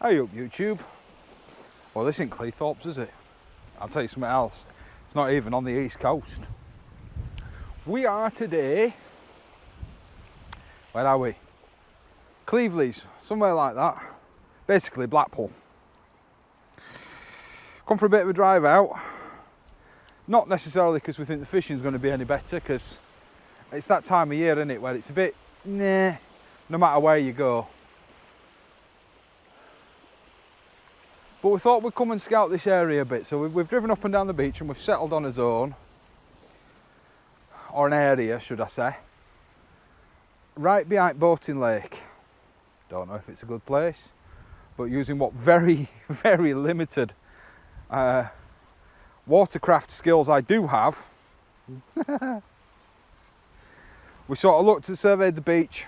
Hey up YouTube. Well, this ain't Cleethorpes, is it? I'll tell you something else. It's not even on the east coast. We are today, where are we? Cleveland's, somewhere like that. Basically Blackpool. Come for a bit of a drive out. Not necessarily because we think the fishing's going to be any better, because it's that time of year, isn't it, where it's a bit, nah, no matter where you go. But we thought we'd come and scout this area a bit, so we've driven up and down the beach and we've settled on a zone, or an area should I say, right behind Boating Lake. Don't know if it's a good place, but using what very, very limited watercraft skills I do have, we sort of looked and surveyed the beach,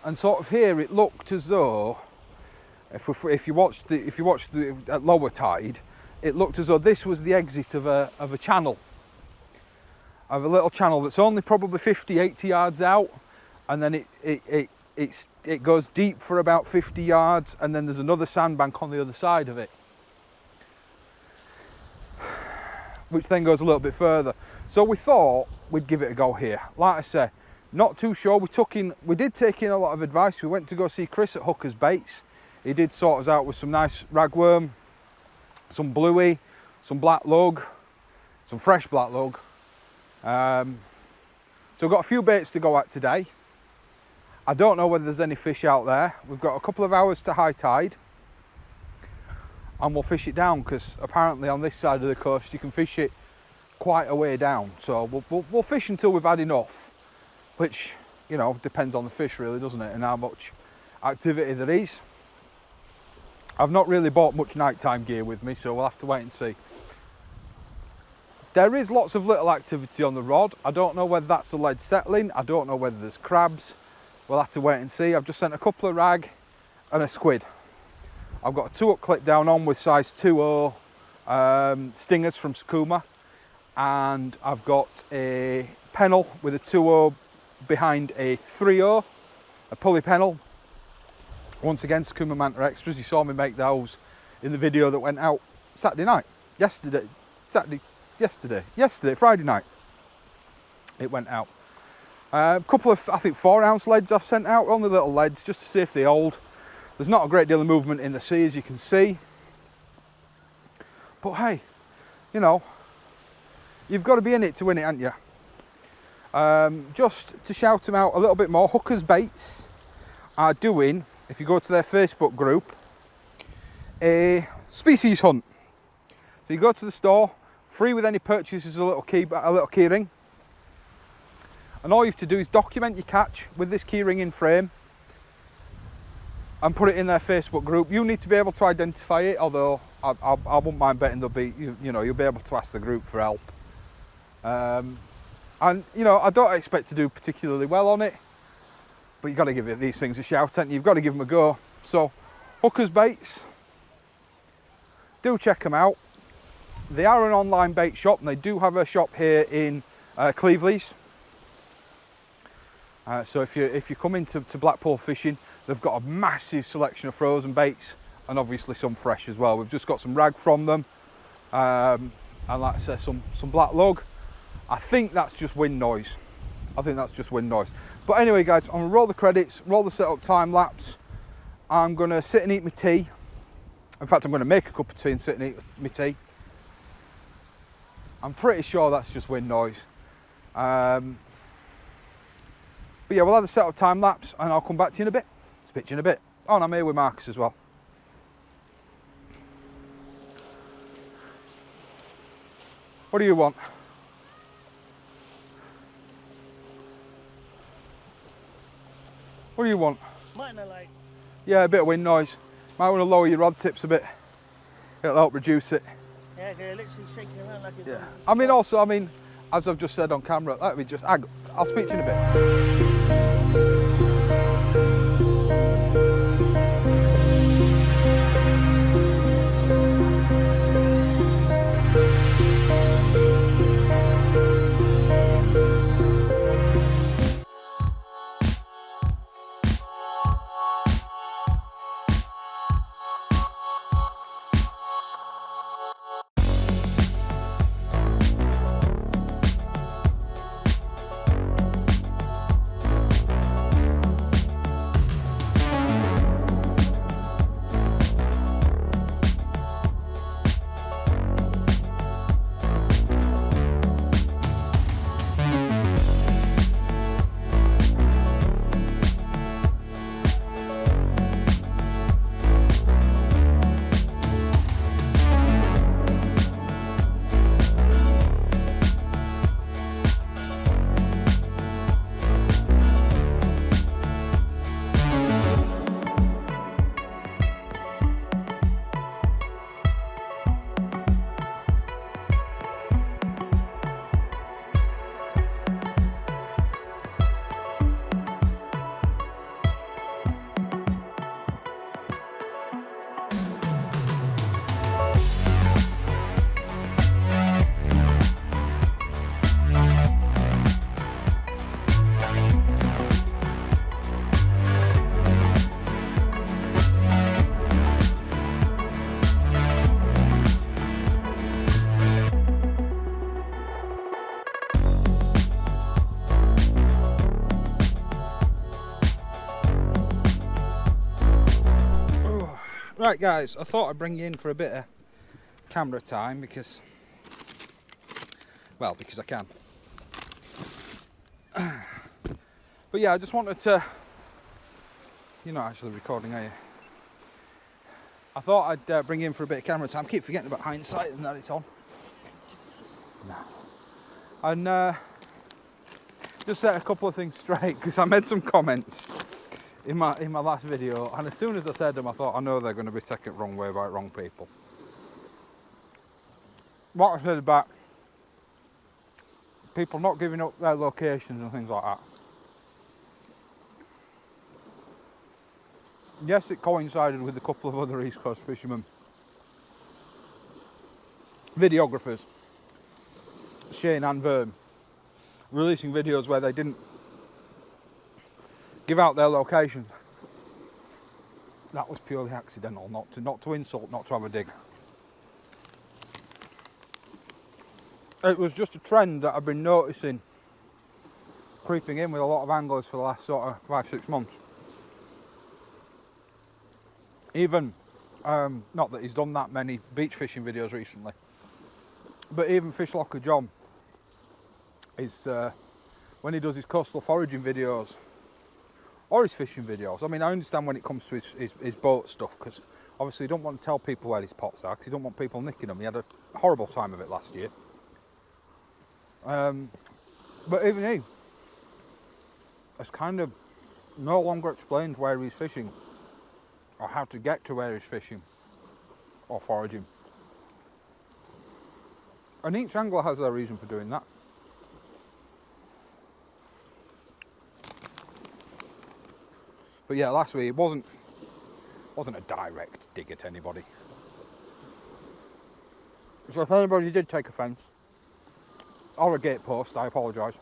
and sort of here it looked as though, if you watched the at lower tide, it looked as though this was the exit of a channel, of a little channel that's only probably 50-80 yards out, and then it goes deep for about 50 yards, and then there's another sandbank on the other side of it, which then goes a little bit further. So we thought we'd give it a go here. Like I say, not too sure. We did take in a lot of advice. We went to go see Chris at Holderness Baits. He did sort us out with some nice ragworm, some bluey, some black lug, some fresh black lug. So we've got a few baits to go at today. I don't know whether there's any fish out there. We've got a couple of hours to high tide, and we'll fish it down, because apparently on this side of the coast you can fish it quite a way down. So we'll fish until we've had enough, which, you know, depends on the fish really, doesn't it, and how much activity there is. I've not really bought much nighttime gear with me, so we'll have to wait and see. There is lots of little activity on the rod. I don't know whether that's the lead settling. I don't know whether there's crabs. We'll have to wait and see. I've just sent a couple of rag and a squid. I've got a 2-hook clip down on with size 2.0 stingers from Sakuma, and I've got a pennel with a 2.0 behind a 3.0, a pulley pennel. Once again, Sakuma Manta Extras. You saw me make those in the video that went out Friday night. It went out. A couple of, I think, 4-ounce leads I've sent out, only little leads, just to see if they hold. There's not a great deal of movement in the sea, as you can see. But hey, you know, you've got to be in it to win it, haven't you? Just to shout them out a little bit more, Holderness Baits are doing, if you go to their Facebook group, a species hunt. So you go to the store, free with any purchases, a little key ring, and all you have to do is document your catch with this key ring in frame and put it in their Facebook group. You need to be able to identify it, although I wouldn't mind betting there'll be, you know, you'll be able to ask the group for help. And you know, I don't expect to do particularly well on it, but you've got to give these things a shout, and you've got to give them a go. So, Holderness Baits, do check them out. They are an online bait shop, and they do have a shop here in Cleveland's. So if you come into Blackpool fishing, they've got a massive selection of frozen baits, and obviously some fresh as well. We've just got some rag from them, and like I say, some black lug. I think that's just wind noise. But anyway, guys, I'm gonna roll the credits, roll the setup time lapse. I'm gonna sit and eat my tea. In fact, I'm gonna make a cup of tea and sit and eat my tea. I'm pretty sure that's just wind noise. But yeah, we'll have the setup time lapse, and I'll come back to you in a bit. Speak to you in a bit. Oh, and I'm here with Marcus as well. What do you want? What do you want? Mightn't I like? Yeah, a bit of wind noise. Might want to lower your rod tips a bit. It'll help reduce it. Yeah, they're literally shaking around like it's... Yeah. I mean, as I've just said on camera, let me just... I'll speak to you in a bit. Right guys, I thought I'd bring you in for a bit of camera time because I can. But yeah, I just wanted to... You're not actually recording, are you? I thought I'd bring you in for a bit of camera time. I keep forgetting about hindsight and that it's on. No. And just set a couple of things straight because I made some comments in my last video, and as soon as I said them I thought, I know they're going to be taken the wrong way by wrong people. What I said about people not giving up their locations and things like that. Yes, it coincided with a couple of other East Coast fishermen, videographers, Shane and Vern, releasing videos where they didn't give out their locations. That was purely accidental, not to insult, not to have a dig. It was just a trend that I've been noticing creeping in with a lot of anglers for the last sort of 5-6 months. Even, not that he's done that many beach fishing videos recently, but even Fishlocker John is, when he does his coastal foraging videos, or his fishing videos, I mean, I understand when it comes to his boat stuff, because obviously you don't want to tell people where his pots are, because you don't want people nicking them. He had a horrible time of it last year. But even he has kind of no longer explained where he's fishing, or how to get to where he's fishing, or foraging. And each angler has their reason for doing that. But yeah, last week it wasn't a direct dig at anybody. So if anybody did take offence, or a gate post, I apologise.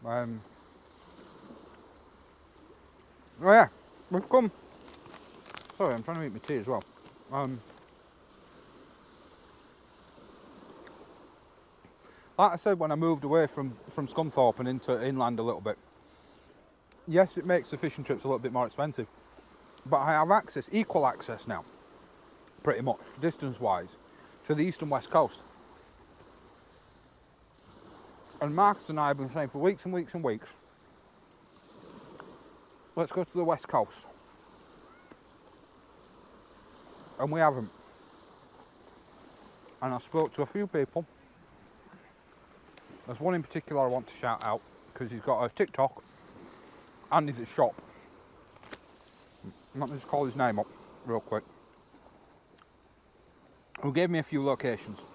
Oh yeah, we've come. Sorry, I'm trying to eat my tea as well. Like I said when I moved away from Scunthorpe and into inland a little bit, yes, it makes the fishing trips a little bit more expensive, but I have access, equal access now, pretty much, distance-wise, to the east and west coast. And Marcus and I have been saying for weeks and weeks and weeks, let's go to the west coast. And we haven't. And I spoke to a few people. There's one in particular I want to shout out because he's got a TikTok and he's at shop. Let me just call his name up real quick. Who gave me a few locations.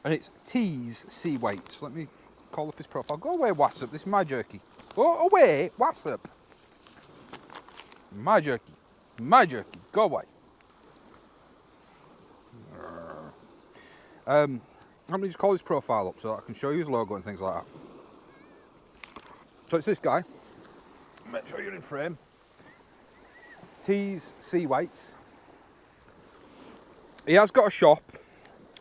And it's T's Sea Weights. Let me call up his profile. Go away, WhatsApp. This is my jerky. Go away, WhatsApp. My jerky. My jerky. Go away. Let me just call his profile up so that I can show you his logo and things like that. So it's this guy. Make sure you're in frame. T's Sea Weights. He has got a shop,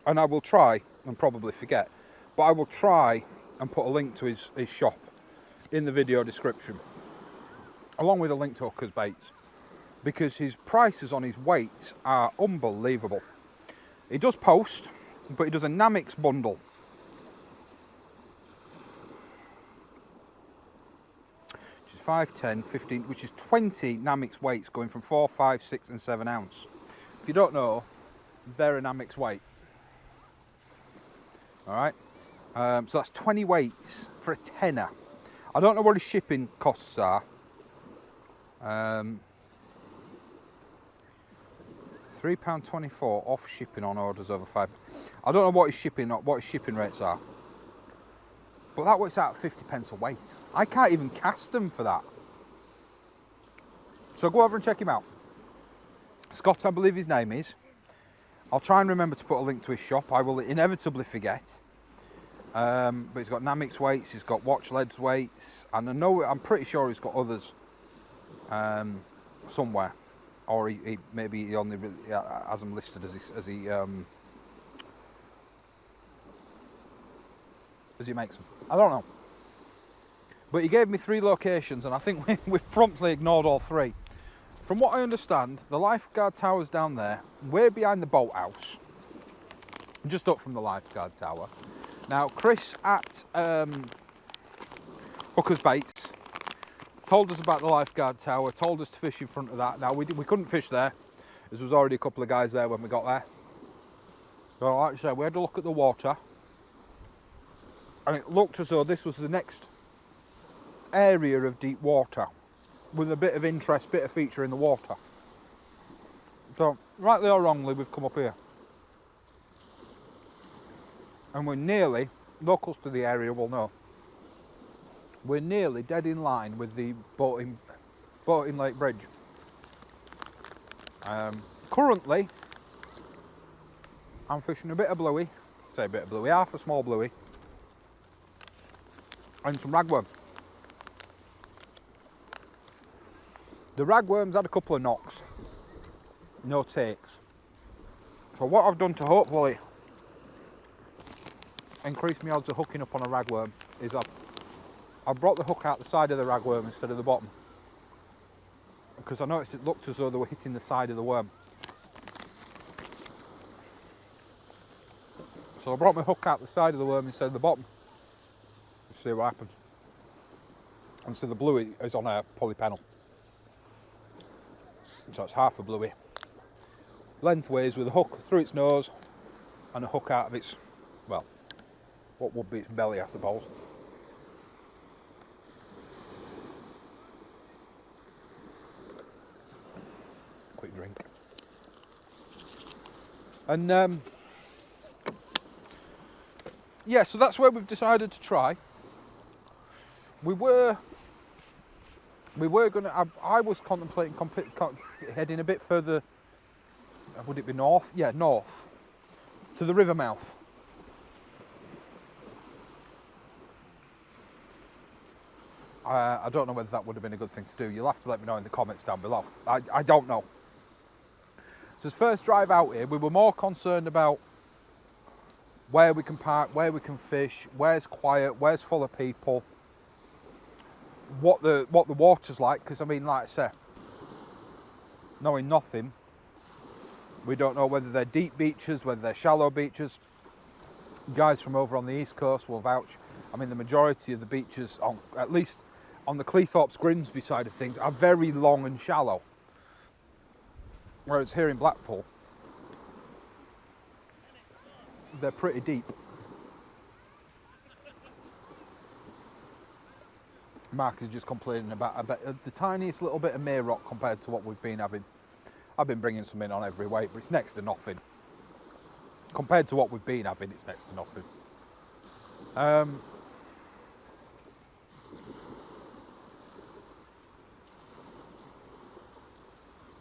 and I will try and probably forget, but I will try and put a link to his shop in the video description, along with a link to Cod Bites, because his prices on his weights are unbelievable. He does post, but he does a Namix bundle. Which is 5, 10, 15, which is 20 Namix weights going from 4, 5, 6 and 7 ounce. If you don't know, they're a Namix weight. Alright, so that's 20 weights for a tenner. I don't know what his shipping costs are. £3.24 off shipping on orders over 5. I don't know what his shipping rates are, but that works out at 50p a weight. I can't even cast them for that. So go over and check him out. Scott, I believe his name is. I'll try and remember to put a link to his shop. I will inevitably forget. But he's got Namix weights, he's got Watch Leads weights, and I'm pretty sure he's got others somewhere. Or he maybe only has them listed as he as he makes them. I don't know. But he gave me 3 locations, and I think we've promptly ignored all 3. From what I understand, the lifeguard tower's down there, way behind the boathouse, just up from the lifeguard tower. Now, Chris at Hookers Baits told us about the lifeguard tower, told us to fish in front of that. Now, we couldn't fish there, as there was already a couple of guys there when we got there. So, like I said, we had a look at the water, and it looked as though this was the next area of deep water, with a bit of interest, bit of feature in the water. So, rightly or wrongly, we've come up here. And we're nearly, locals to the area will know, we're nearly dead in line with the boating Lake Bridge. Currently, I'm fishing a bit of bluey, say a bit of bluey, half a small bluey, and some ragworm. The ragworm's had a couple of knocks, no takes. So what I've done to hopefully increase my odds of hooking up on a ragworm is I've brought the hook out the side of the ragworm instead of the bottom, because I noticed it looked as though they were hitting the side of the worm. So I brought my hook out the side of the worm instead of the bottom. Let's see what happens. And so the bluey is on a polypennel. So it's half a bluey. Lengthways with a hook through its nose and a hook out of its, well, what would be its belly, I suppose. Quick drink. And yeah, so that's where we've decided to try. We were going to, I was contemplating heading a bit further, would it be north? Yeah, north, to the river mouth. I don't know whether that would have been a good thing to do. You'll have to let me know in the comments down below. I don't know. So as first drive out here, we were more concerned about where we can park, where we can fish, where's quiet, where's full of people, what the water's like, because I mean, like I say, knowing nothing, we don't know whether they're deep beaches, whether they're shallow beaches. Guys from over on the east coast will vouch. I mean, the majority of the beaches, at least on the Cleethorpes Grimsby side of things, are very long and shallow, whereas here in Blackpool they're pretty deep. Mark is just complaining about the tiniest little bit of mere rock compared to what we've been having. I've been bringing some in on every weight, but it's next to nothing. Compared to what we've been having, it's next to nothing.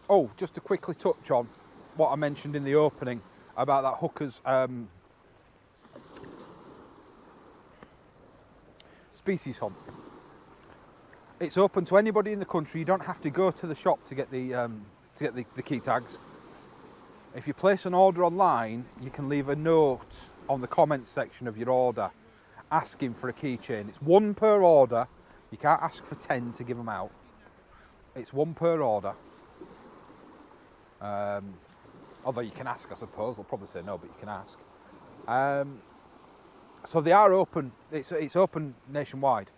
Oh, just to quickly touch on what I mentioned in the opening about that Hookers species hunt. It's open to anybody in the country. You don't have to go to the shop to get the key tags. If you place an order online, you can leave a note on the comments section of your order asking for a keychain. It's 1 per order. You can't ask for 10 to give them out. It's 1 per order. Although you can ask, I suppose. They'll probably say no, but you can ask. So they are open. It's open nationwide.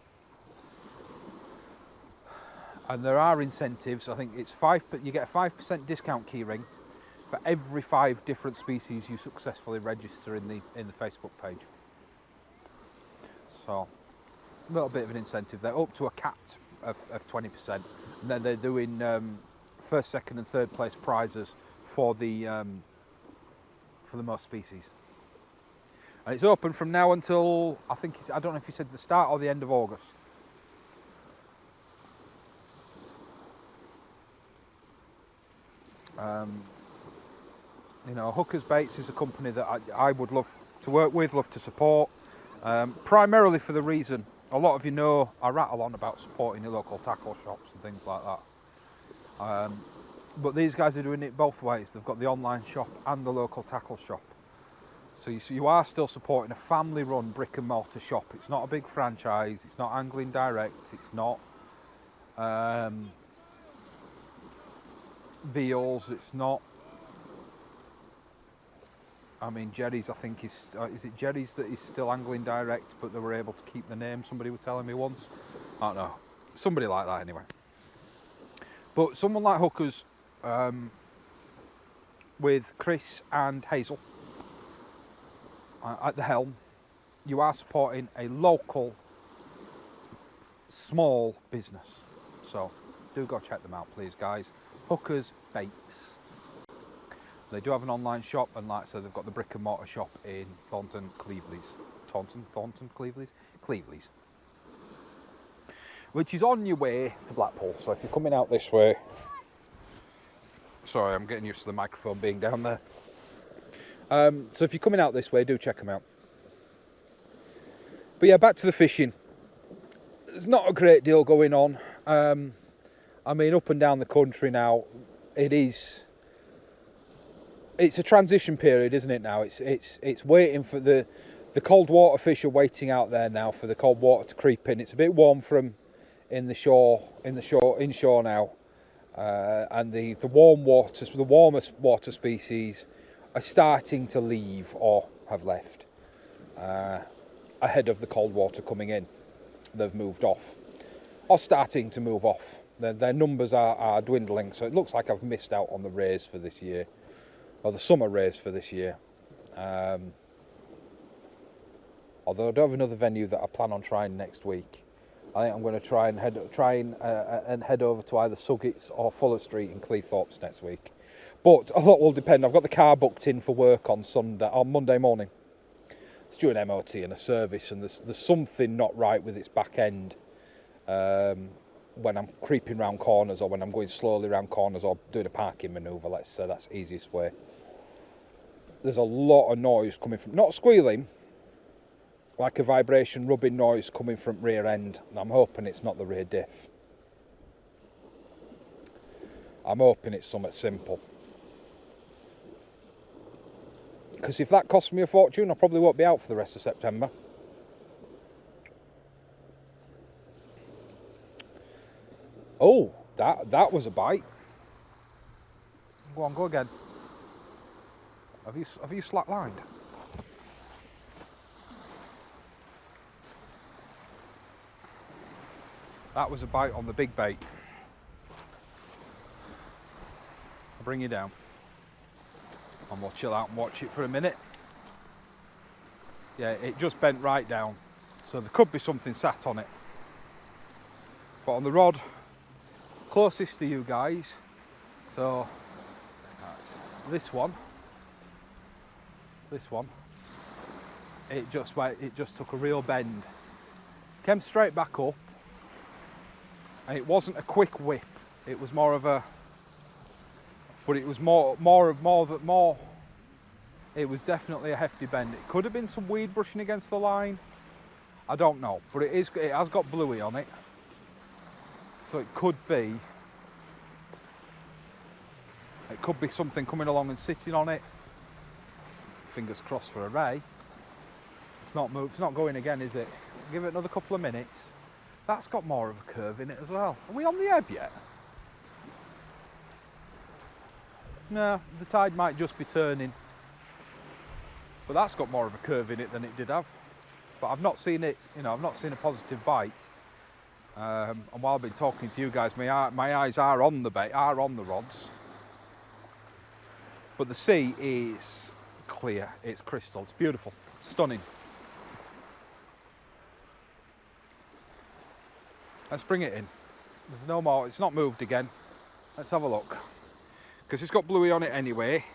And there are incentives. I think it's you get a 5% discount keyring for every 5 different species you successfully register in the Facebook page. So a little bit of an incentive. They're up to a cap of 20%, and then they're doing first, second, and third place prizes for the most species. And it's open from now until I don't know if he said the start or the end of August. You know, Hookers Baits is a company that I would love to work with, love to support, primarily for the reason, a lot of you know I rattle on about supporting your local tackle shops and things like that. But these guys are doing it both ways. They've got the online shop and the local tackle shop. So you are still supporting a family-run brick and mortar shop. It's not a big franchise. It's not Angling Direct. It's not Veals. It's not. I mean, Jerry's. I think is it Jerry's that is still Angling Direct, but they were able to keep the name. Somebody was telling me once. I don't know. Somebody like that anyway. But someone like Hookers, with Chris and Hazel at the helm, you are supporting a local, small business. So do go check them out, please, guys. Hookers Baits. They do have an online shop, and like I said, they've got the brick and mortar shop in Thornton, Cleveland's. Thornton, Cleveland's. Which is on your way to Blackpool. So if you're coming out this way, sorry, I'm getting used to the microphone being down there. So if you're coming out this way, do check them out. But yeah, back to the fishing. There's not a great deal going on. I mean, up and down the country now, it's a transition period, isn't it now? It's waiting for the cold water fish are waiting out there now for the cold water to creep in. It's a bit warm from inshore now, and the warm waters, the warmest water species are starting to leave or have left ahead of the cold water coming in. They've moved off or starting to move off. Their numbers are dwindling, so it looks like I've missed out on the rays for this year, or the summer rays for this year. Although I do have another venue that I plan on trying next week. I think I'm going to try and head over to either Suggett's or Fuller Street in Cleethorpes next week. But a lot will depend. I've got the car booked in for work on Monday morning. It's due an MOT and a service, and there's something not right with its back end when I'm creeping round corners, or when I'm going slowly round corners, or doing a parking manoeuvre. Let's say that's the easiest way. There's a lot of noise coming from, not squealing, like a vibration rubbing noise coming from rear end. I'm hoping it's not the rear diff. I'm hoping it's something simple. Because if that costs me a fortune, I probably won't be out for the rest of September. Oh, that was a bite. Go on, go again. Have you slack lined? That was a bite on the big bait. I'll bring you down. And we'll chill out and watch it for a minute. Yeah, it just bent right down. So there could be something sat on it. But on the rod, closest to you guys. So, that's this one. It just took a real bend. Came straight back up. And it wasn't a quick whip. It was more of a, but it was more. It was definitely a hefty bend. It could have been some weed brushing against the line. I don't know, but it has got bluey on it, so it could be something coming along and sitting on it. Fingers crossed for a ray. It's not moved. It's not going again, is it? Give it another couple of minutes. That's got more of a curve in it as well. Are we on the ebb yet? No, the tide might just be turning. But that's got more of a curve in it than it did have. But I've not seen it, I've not seen a positive bite. And while I've been talking to you guys, my eyes are on the bait, are on the rods. But the sea is clear, it's crystal, it's beautiful, stunning. Let's bring it in. There's no more, it's not moved again. Let's have a look. Because it's got bluey on it anyway.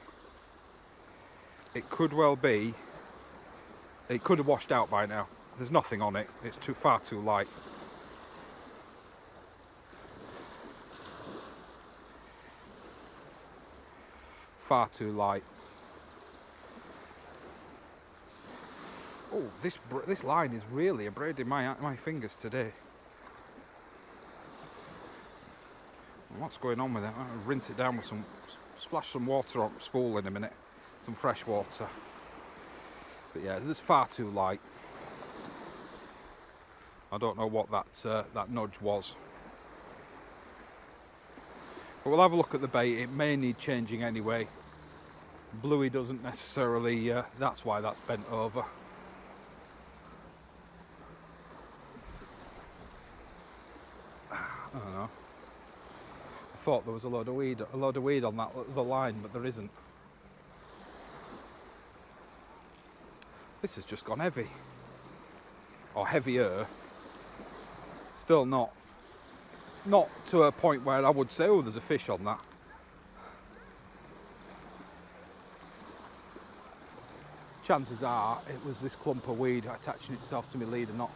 It could well be, it could have washed out by now. There's nothing on it, it's far too light. Far too light. Oh, this line is really abrading my fingers today. What's going on with it? I'll rinse it down with splash some water on spool in a minute, some fresh water. But yeah, it's far too light. I don't know what that nudge was. But we'll have a look at the bait. It may need changing anyway. Bluey doesn't necessarily, that's why that's bent over. I don't know. I thought there was a load of weed on that other line, but there isn't. This has just gone heavy. Or heavier. Still not to a point where I would say, oh, there's a fish on that. Chances are it was this clump of weed attaching itself to my leader knot.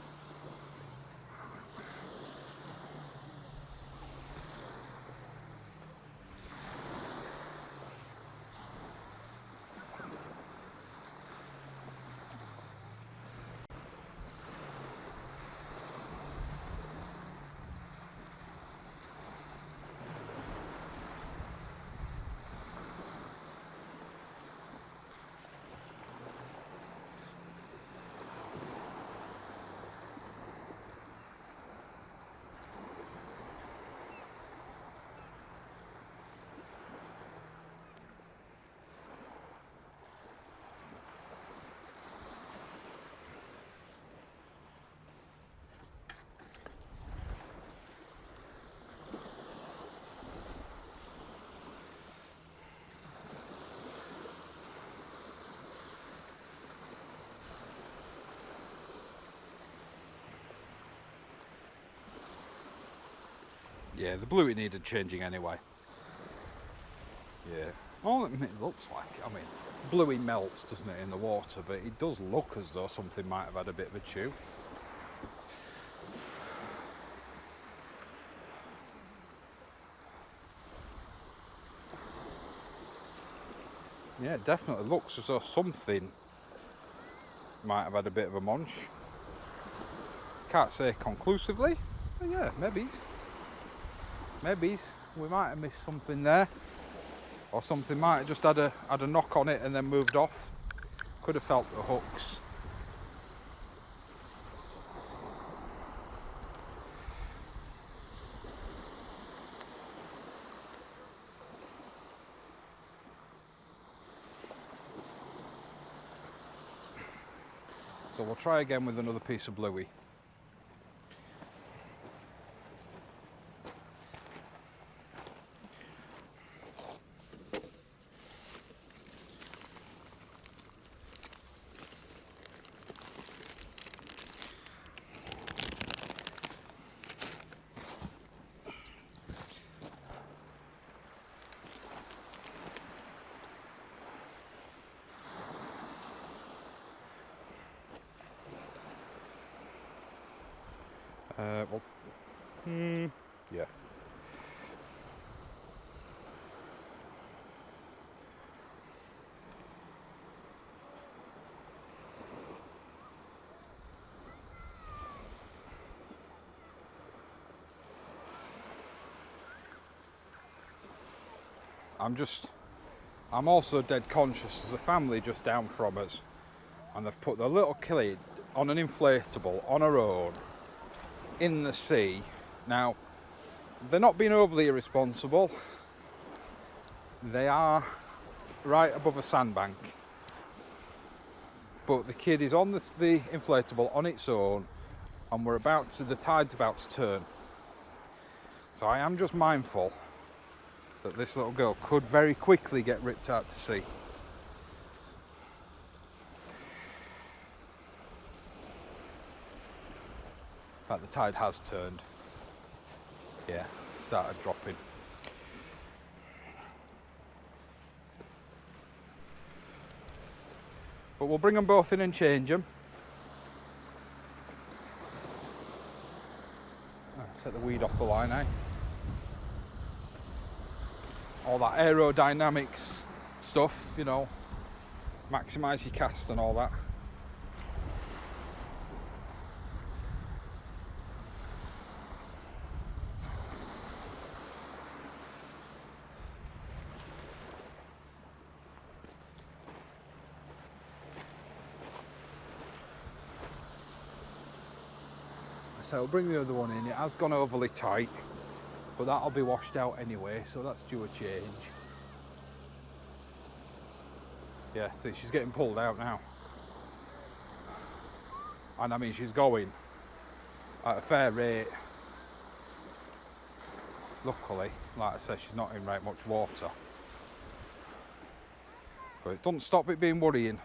Yeah, the bluey needed changing anyway. Yeah. All it looks like, I mean, bluey melts, doesn't it, in the water, but it does look as though something might have had a bit of a chew. Yeah, it definitely looks as though something might have had a bit of a munch. Can't say conclusively, but yeah, maybe we might have missed something there, or something might have just had a knock on it and then moved off. Could have felt the hooks. So we'll try again with another piece of bluey. Yeah. I'm also dead conscious there's a family just down from us, and they've put their little kid on an inflatable on her own in the sea. Now, they're not being overly irresponsible. They are right above a sandbank, but the kid is on the inflatable on its own, and the tide's about to turn. So I am just mindful that this little girl could very quickly get ripped out to sea. In fact, the tide has turned. Yeah, started dropping. But we'll bring them both in and change them. Take the weed off the line, eh? All that aerodynamics stuff, you know, maximise your cast and all that. So I'll bring the other one in. It has gone overly tight, but that'll be washed out anyway, so that's due a change. Yeah, see, she's getting pulled out now. And I mean, she's going at a fair rate. Luckily, like I said, she's not in very much water. But it doesn't stop it being worrying.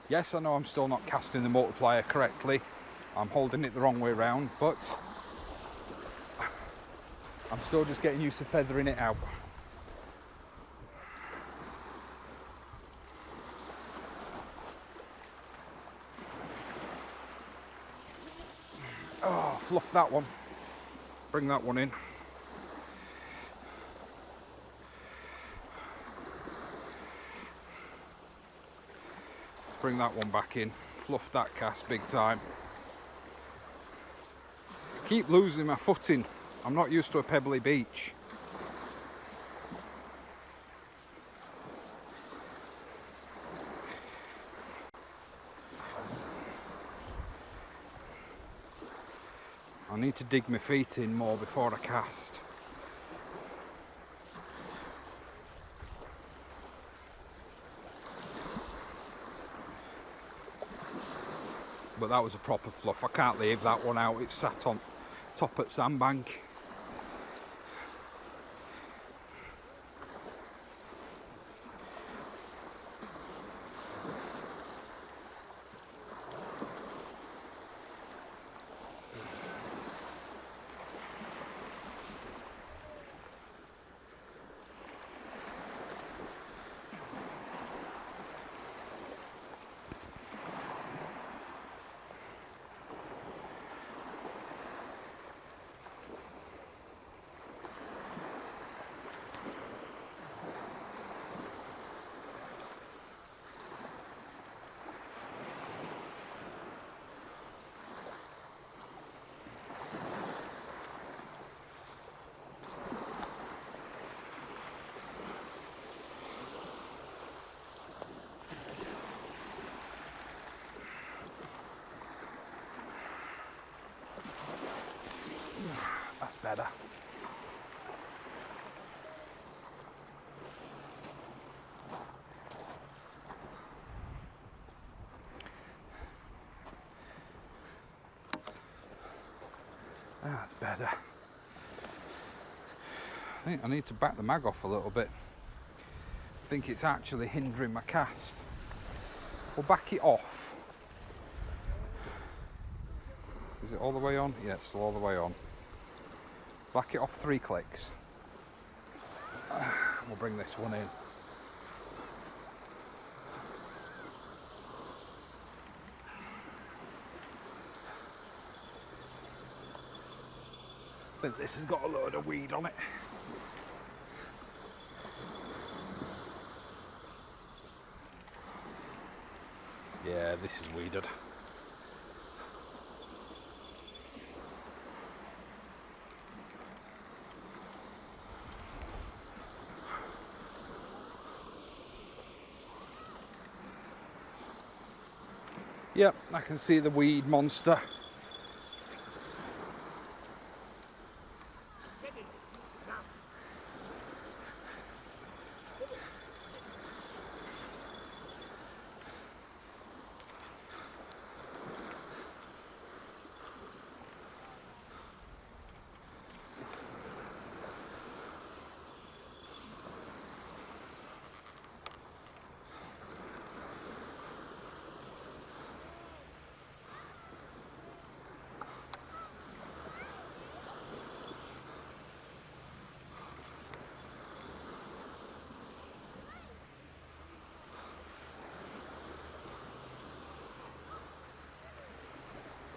Yes, I know I'm still not casting the multiplier correctly. I'm holding it the wrong way around, but I'm still just getting used to feathering it out. Oh, fluff that one. Bring that one in. Let's bring that one back in. Fluff that cast big time. Keep losing my footing. I'm not used to a pebbly beach. I need to dig my feet in more before I cast. But that was a proper fluff. I can't leave that one out. It's sat on top at sandbank. That's better. That's better. I think I need to back the mag off a little bit. I think it's actually hindering my cast. We'll back it off. Is it all the way on? Yeah, it's still all the way on. Back it off 3 clicks. We'll bring this one in. I think this has got a load of weed on it. Yeah, this is weeded. Yep, I can see the weed monster.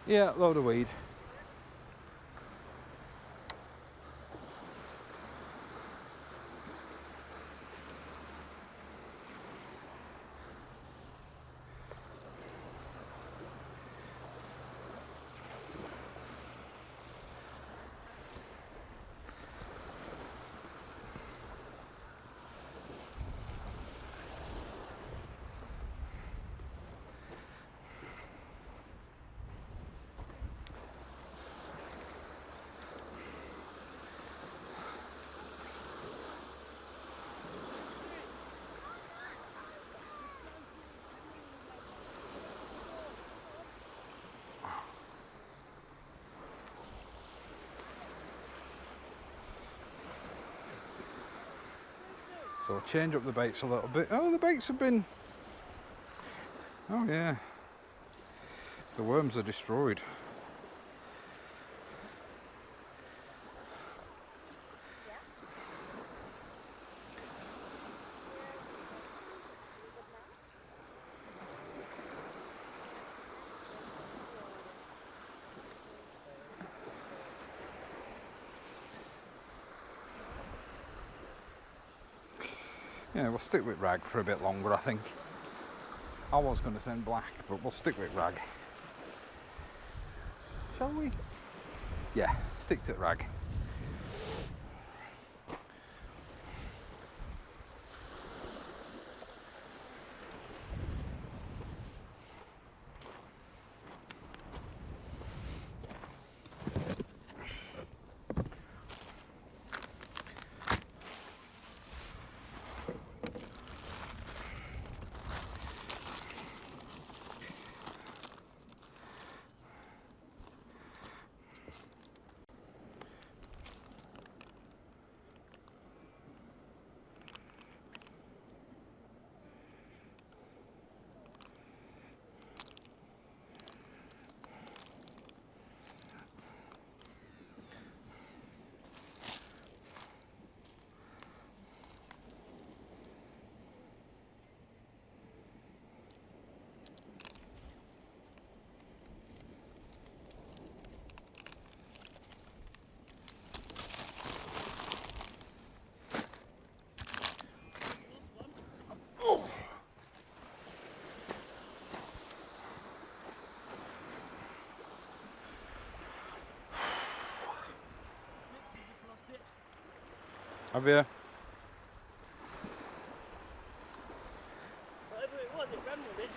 Yeah, load of weed. So change up the baits a little bit. Oh, the baits have been... Oh yeah. The worms are destroyed. Yeah, we'll stick with rag for a bit longer, I think. I was going to send black, but we'll stick with rag. Shall we? Yeah, stick to rag. Have you? Whatever it was, it ran with it.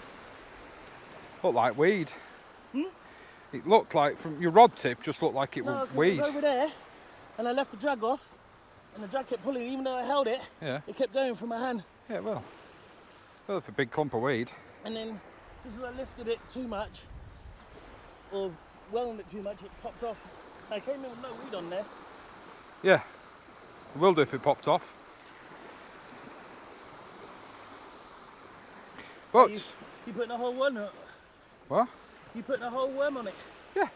Looked like weed. Hmm? It looked like, from your rod tip, just looked like it No, was 'cause weed. it was over there, and I left the drag off, and the drag kept pulling. Even though I held it, Yeah, it kept going from my hand. yeah, well, it's a big clump of weed. And then, because I lifted it too much, or wound it too much, it popped off. I came in with no weed on there. Yeah, it will do if it popped off. But, You putting a whole worm on it? what? You putting a whole worm on it? Yeah,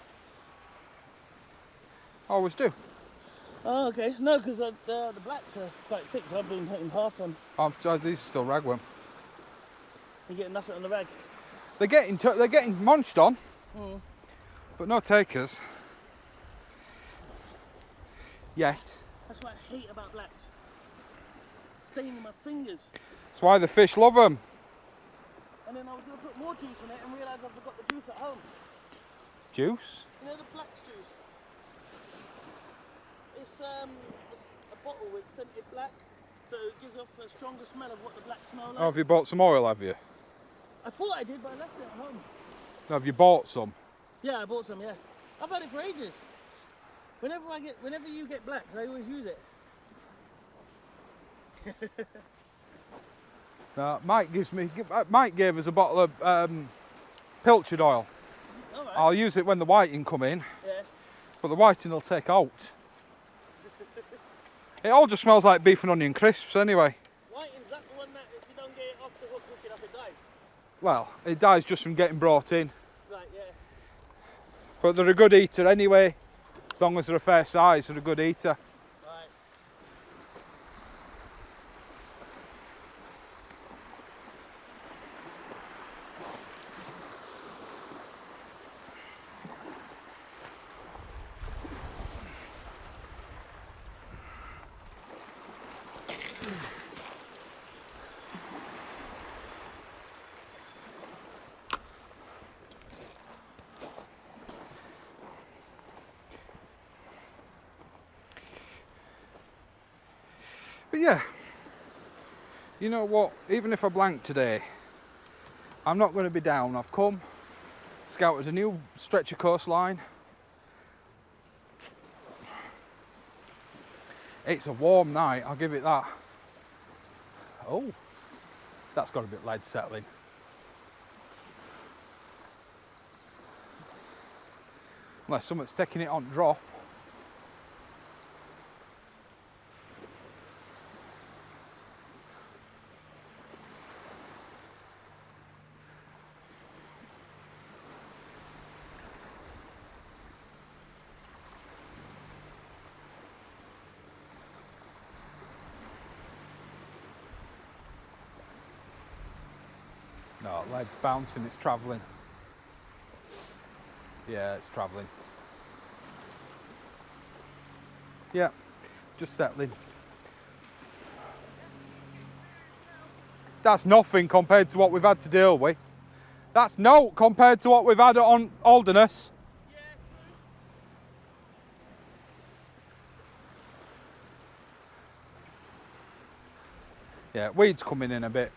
I always do. Oh, okay. No, because the blacks are quite thick, so I've been putting half on. These are still ragworm. You're getting nothing on the rag. They're getting munched on, but no takers yet. That's what I hate about blacks. Staining my fingers. That's why the fish love them. And then I was going to put more juice in it and realised I forgot the juice at home. Juice? You know the black's juice? It's a bottle with scented black, so it gives off a stronger smell of what the black smell like. Oh, have you bought some oil, have you? I thought I did, but I left it at home. No, have you bought some? Yeah, I bought some, yeah. I've had it for ages. Whenever you get blacks, I always use it. Mike gave us a bottle of pilchard oil. All right. I'll use it when the whiting come in, Yeah. but the whiting will take out. It all just smells like beef and onion crisps anyway. Whiting's that the one that if you don't get it off the hook quick enough, it dies? Well, it dies just from getting brought in, Right, yeah. but they're a good eater anyway. As long as they're a fair size, they're a good eater. Right. But yeah, you know what, even if I blank today, I'm not going to be down. I've come, scouted a new stretch of coastline. It's a warm night, I'll give it that. Oh, that's got a bit lead settling. Unless someone's taking it on drop. That lead's bouncing, it's travelling. Yeah, it's travelling. Yeah, just settling. That's nothing compared to what we've had to deal with. That's no compared to what we've had on Holderness. Yeah, weeds coming in a bit.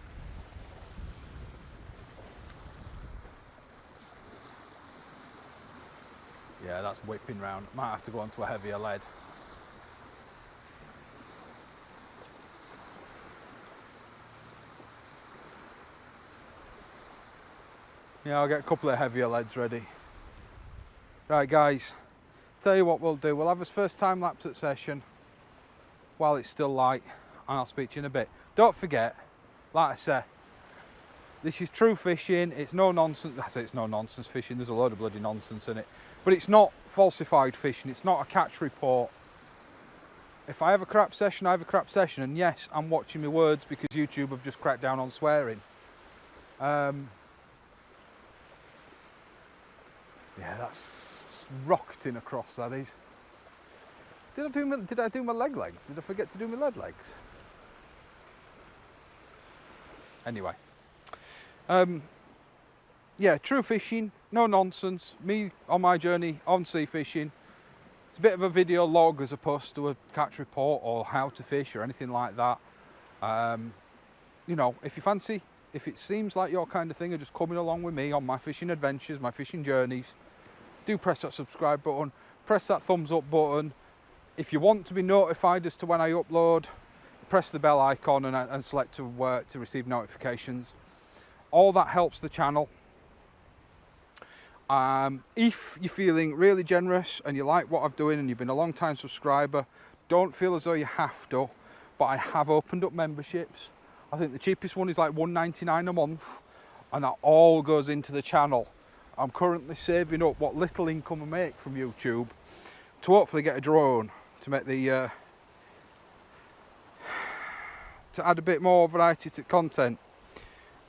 Yeah, that's whipping round. Might have to go onto a heavier lead. Yeah, I'll get a couple of heavier leads ready. Right guys, tell you what we'll do. We'll have his first time lapse at session while it's still light, and I'll speak to you in a bit. Don't forget, like I say, this is true fishing. It's no nonsense. I say it's no nonsense fishing. There's a load of bloody nonsense in it. But it's not falsified fishing. It's not a catch report. If I have a crap session, I have a crap session. And yes, I'm watching my words because YouTube have just cracked down on swearing. Yeah, that's rocketing across, that is. Did I do my leg legs? Did I forget to do my leg legs? Anyway. Yeah, true fishing, no nonsense. Me on my journey on sea fishing. It's a bit of a video log as opposed to a catch report or how to fish or anything like that. You know, if you fancy, if it seems like your kind of thing, or just coming along with me on my fishing adventures, my fishing journeys, do press that subscribe button, press that thumbs up button. If you want to be notified as to when I upload, press the bell icon and select to receive notifications. All that helps the channel. If you're feeling really generous and you like what I'm doing and you've been a long time subscriber, don't feel as though you have to, but I have opened up memberships. I think the cheapest one is like $1.99 a month, and that all goes into the channel. I'm currently saving up what little income I make from YouTube to hopefully get a drone to make the to add a bit more variety to content.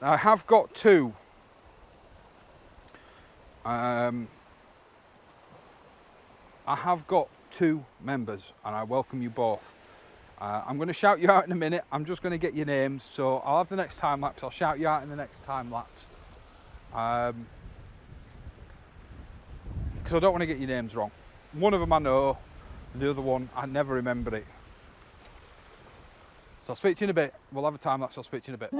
Now, I have got two. I have got two members, and I welcome you both. I'm going to shout you out in a minute. I'm just going to get your names, so I'll have the next time lapse. I'll shout you out in the next time lapse. Because I don't want to get your names wrong. One of them I know, the other one I never remember it. So I'll speak to you in a bit. We'll have a time lapse. I'll speak to you in a bit.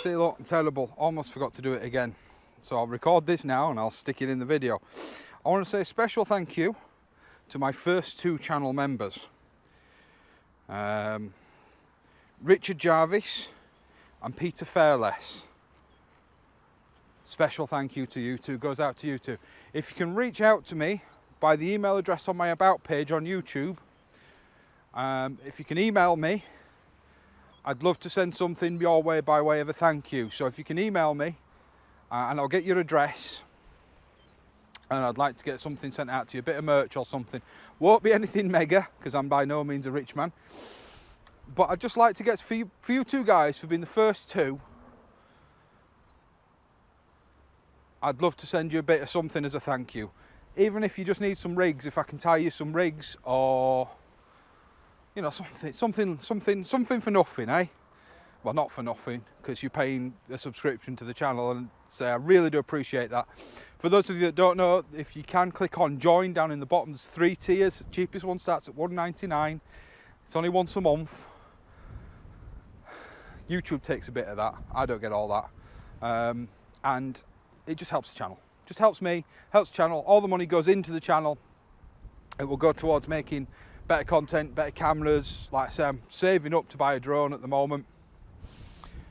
See, look, I'm terrible. Almost forgot to do it again. So I'll record this now and I'll stick it in the video. I want to say a special thank you to my first 2 channel members. Richard Jarvis and Peter Fairless. Special thank you to you two, goes out to you two. If you can reach out to me by the email address on my About page on YouTube, if you can email me, I'd love to send something your way by way of a thank you. So if you can email me, and I'll get your address, and I'd like to get something sent out to you, a bit of merch or something. Won't be anything mega, because I'm by no means a rich man. But I'd just like to get, for you two guys, for being the first 2, I'd love to send you a bit of something as a thank you. Even if you just need some rigs, if I can tie you some rigs, or, you know, something for nothing, eh? Well, not for nothing, because you're paying a subscription to the channel, and so I really do appreciate that. For those of you that don't know, if you can click on join down in the bottom, there's 3 tiers. The cheapest one starts at $1.99. It's only once a month. YouTube takes a bit of that. I don't get all that. And it just helps the channel. Just helps me, helps the channel. All the money goes into the channel. It will go towards making better content, better cameras. Like I say, I'm saving up to buy a drone at the moment.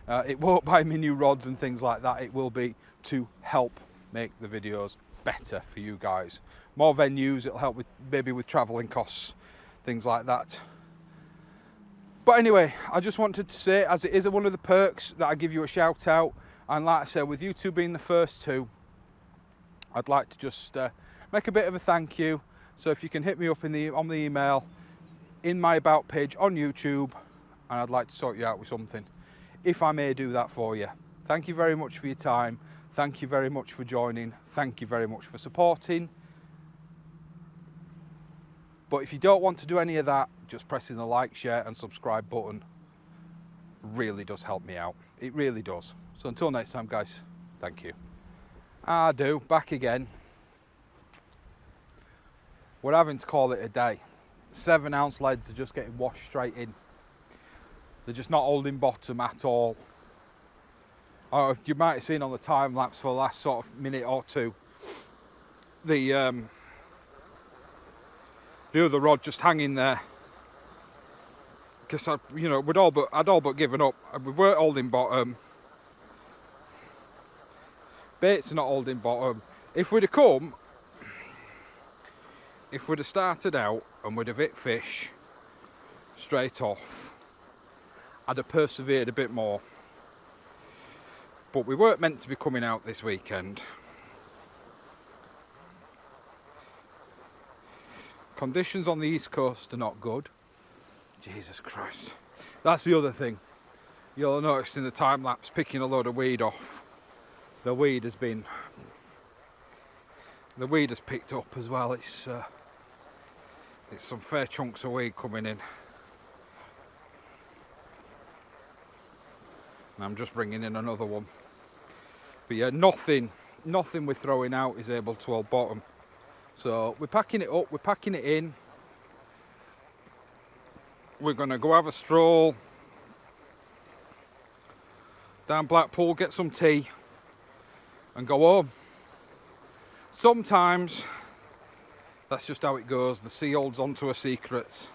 It won't buy me new rods and things like that. It will be to help make the videos better for you guys. More venues, it'll help with maybe with travelling costs, things like that. But anyway, I just wanted to say, as it is one of the perks, that I give you a shout out. And like I said, with you two being the first 2, I'd like to just make a bit of a thank you. So if you can hit me up on the email, in my About page on YouTube, and I'd like to sort you out with something, if I may do that for you. Thank you very much for your time. Thank you very much for joining. Thank you very much for supporting. But if you don't want to do any of that, just pressing the like, share and subscribe button really does help me out. It really does. So until next time, guys, thank you. I do, back again. We're having to call it a day. 7-ounce leads are just getting washed straight in. They're just not holding bottom at all. Oh, you might have seen on the time lapse for the last sort of minute or 2, the other rod just hanging there. Because you know, I'd all but given up. We weren't holding bottom. Baits are not holding bottom. If we'd have started out and we'd have hit fish straight off, I'd have persevered a bit more. But we weren't meant to be coming out this weekend. Conditions on the East Coast are not good. Jesus Christ. That's the other thing. You'll have noticed in the time lapse, picking a load of weed off. The weed has picked up as well. It's some fair chunks of weed coming in. And I'm just bringing in another one. But yeah, nothing we're throwing out is able to hold bottom. So we're packing it up, we're packing it in. We're gonna go have a stroll down Blackpool, get some tea and go home. Sometimes that's just how it goes. The sea holds on to her secrets.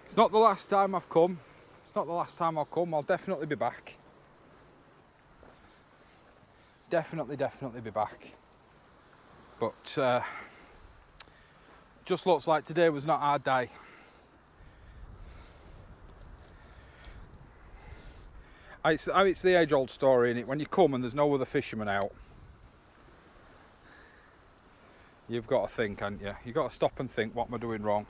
It's not the last time I've come. It's not the last time I'll come. I'll definitely be back. Definitely be back. But just looks like today was not our day. It's the age-old story, innit? When you come and there's no other fishermen out, you've got to think, haven't you? You've got to stop and think, what am I doing wrong?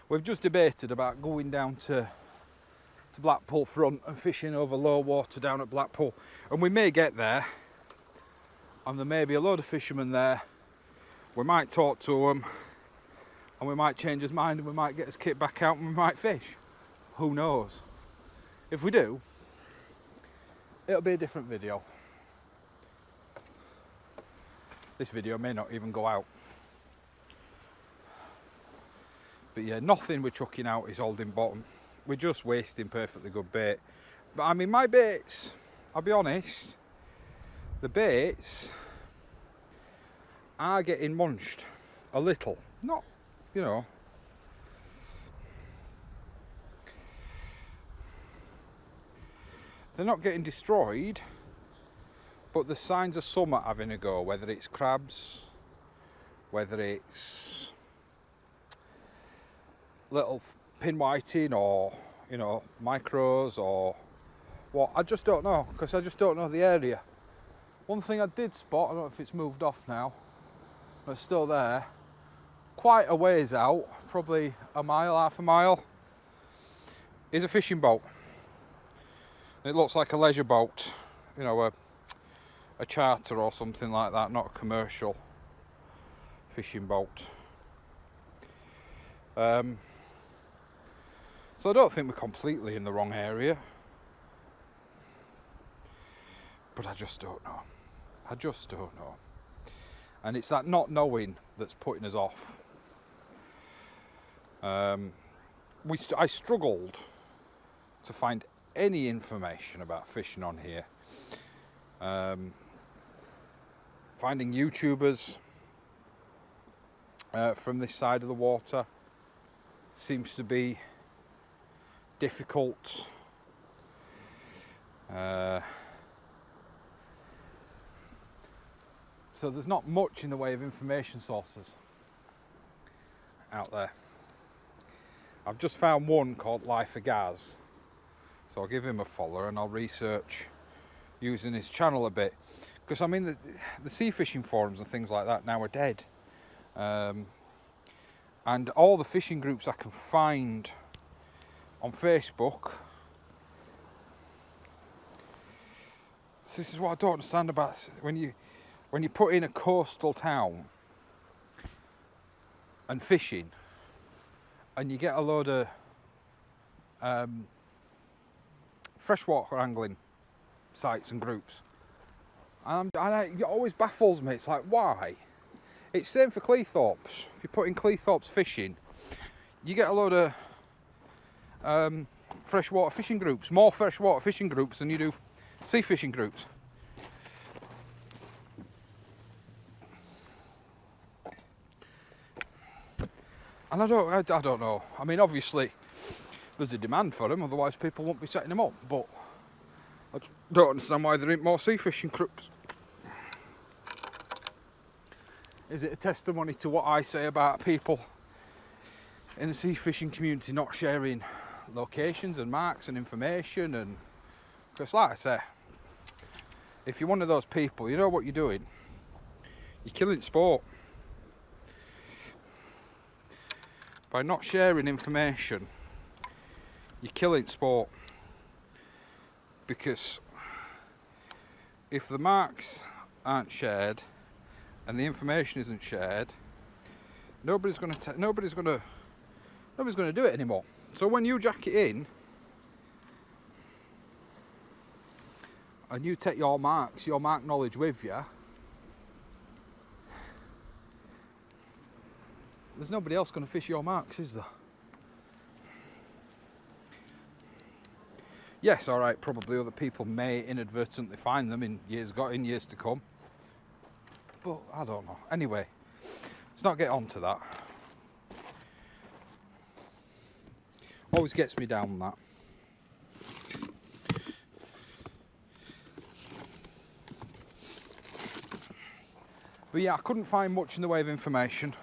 We've just debated about going down to Blackpool front and fishing over low water down at Blackpool, and we may get there and there may be a load of fishermen there. We might talk to them, and we might change his mind and we might get his kit back out and we might fish. Who knows? If we do, it'll be a different video. This video may not even go out. But yeah, nothing we're chucking out is holding bottom. We're just wasting perfectly good bait. But I mean, my baits, I'll be honest, the baits are getting munched a little. Not, you know. They're not getting destroyed, but the signs of some are having a go, whether it's crabs, whether it's little pin whiting or, you know, micros or what. I just don't know, because I just don't know the area. One thing I did spot, I don't know if it's moved off now, but it's still there, quite a ways out, probably a mile, half a mile, is a fishing boat. It looks like a leisure boat, you know, a charter or something like that, not a commercial fishing boat. So I don't think we're completely in the wrong area, but I just don't know. I just don't know. And it's that not knowing that's putting us off. I struggled to find any information about fishing on here. Finding YouTubers from this side of the water seems to be difficult. So there's not much in the way of information sources out there. I've just found one called Life of Gaz, so I'll give him a follow and I'll research using his channel a bit, because I mean the sea fishing forums and things like that now are dead, and all the fishing groups I can find on Facebook. So this is what I don't understand about when you put in a coastal town and fishing, and you get a load of freshwater angling sites and groups, and it always baffles me. It's like, why? It's same for Cleethorpes. If you put in Cleethorpes fishing, you get a load of freshwater fishing groups, more freshwater fishing groups than you do sea fishing groups. And I don't know. I mean, obviously there's a demand for them, otherwise people won't be setting them up. But I don't understand why there ain't more sea fishing groups. Is it a testimony to what I say about people in the sea fishing community not sharing locations and marks and information? And because, like I say, if you're one of those people, you know what you're doing. You're killing sport. By not sharing information, you're killing sport. Because if the marks aren't shared and the information isn't shared, nobody's going to do it anymore. So when you jack it in and you take your mark knowledge with you, there's nobody else going to fish your marks, is there? Yes, all right, probably other people may inadvertently find them in years to come. But I don't know. Anyway, let's not get on to that. Always gets me down that. But yeah, I couldn't find much in the way of information.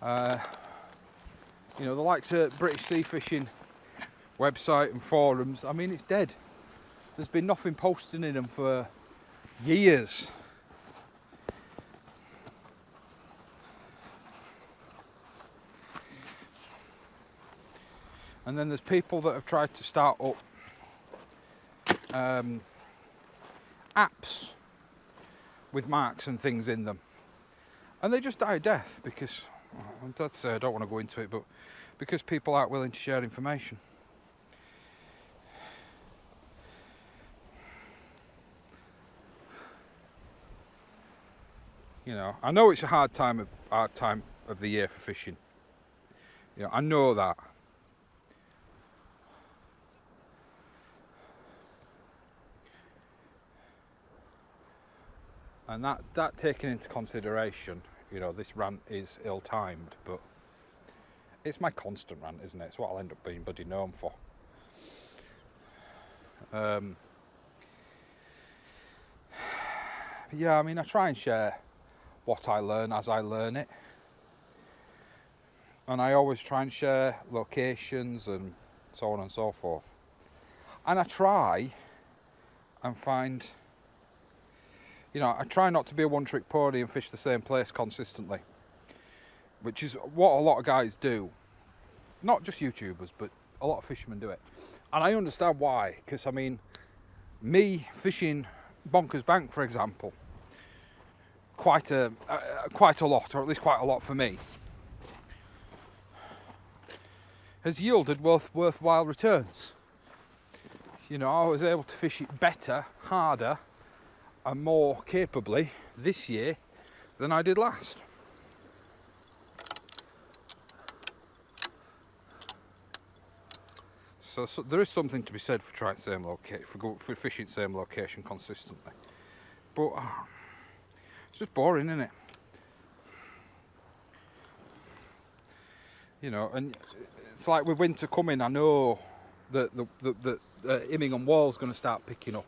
You know, the likes of British Sea Fishing website and forums, I mean, it's dead. There's been nothing posting in them for years. And then there's people that have tried to start up apps with marks and things in them, and they just die a death because That's I don't want to go into it, but because people aren't willing to share information. You know, I know it's a hard time of the year for fishing. You know, I know that. And that taken into consideration, you know, this rant is ill-timed, but it's my constant rant, isn't it? It's what I'll end up being bloody known for. Yeah, I mean, I try and share what I learn as I learn it. And I always try and share locations and so on and so forth. And I try and find, you know, I try not to be a one-trick pony and fish the same place consistently, which is what a lot of guys do. Not just YouTubers, but a lot of fishermen do it. And I understand why, because I mean, me fishing Bonkers Bank, for example, quite a lot, or at least quite a lot for me, has yielded worthwhile returns. You know, I was able to fish it better, harder, and more capably this year than I did last. So there is something to be said for trying same location, for fishing same location consistently. But it's just boring, isn't it? You know, and it's like with winter coming, I know that the Immingham Wall's going to start picking up.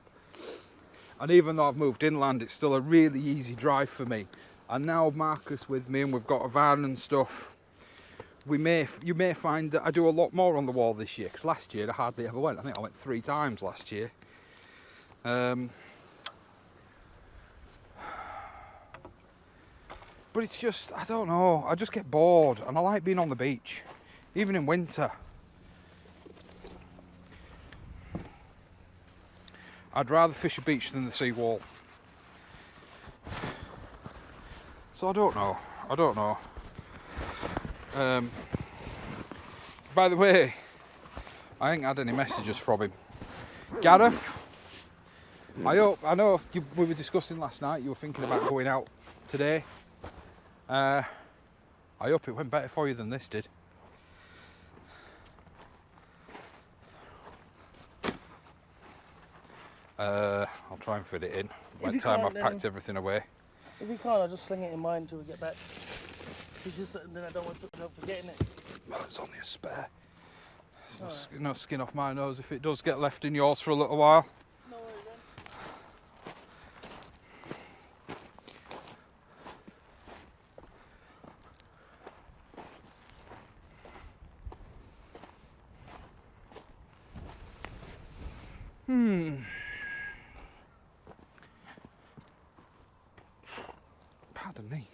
And even though I've moved inland, it's still a really easy drive for me. And now Marcus with me, and we've got a van and stuff. You may find that I do a lot more on the wall this year, because last year I hardly ever went. I think I went 3 times last year. But it's just, I don't know, I just get bored, and I like being on the beach, even in winter. I'd rather fish a beach than the seawall. So I don't know. By the way, I ain't had any messages from him. Gareth, I know we were discussing last night, you were thinking about going out today. I hope it went better for you than this did. I'll try and fit it in by the time I've packed everything away. If you can't, I'll just sling it in mine until we get back. It's just that then I don't want to put myself forgetting it. Well, it's only a spare. There's no skin off my nose if it does get left in yours for a little while. No worries then. Pardon me.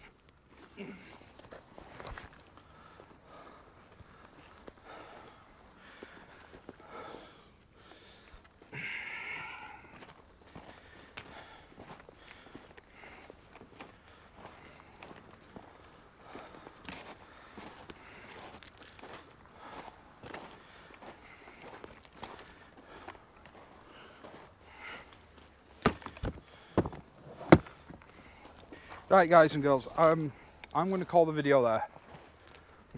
Right, guys and girls, I'm going to call the video there.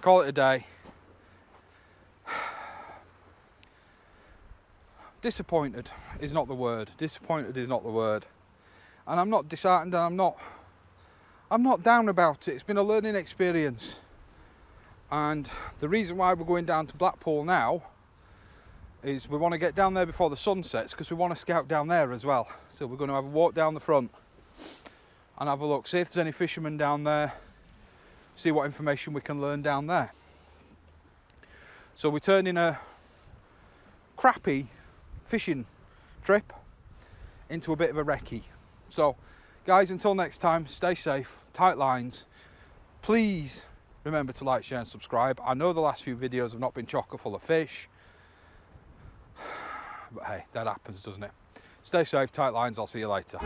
Call it a day. Disappointed is not the word. And I'm not disheartened, and I'm not down about it. It's been a learning experience. And the reason why we're going down to Blackpool now is we want to get down there before the sun sets, because we want to scout down there as well. So we're going to have a walk down the front and have a look, see if there's any fishermen down there, see what information we can learn down there. So we're turning a crappy fishing trip into a bit of a recce. So guys, until next time, stay safe, tight lines. Please remember to like, share and subscribe. I know the last few videos have not been chocker full of fish, but hey, that happens, doesn't it? Stay safe, tight lines, I'll see you later.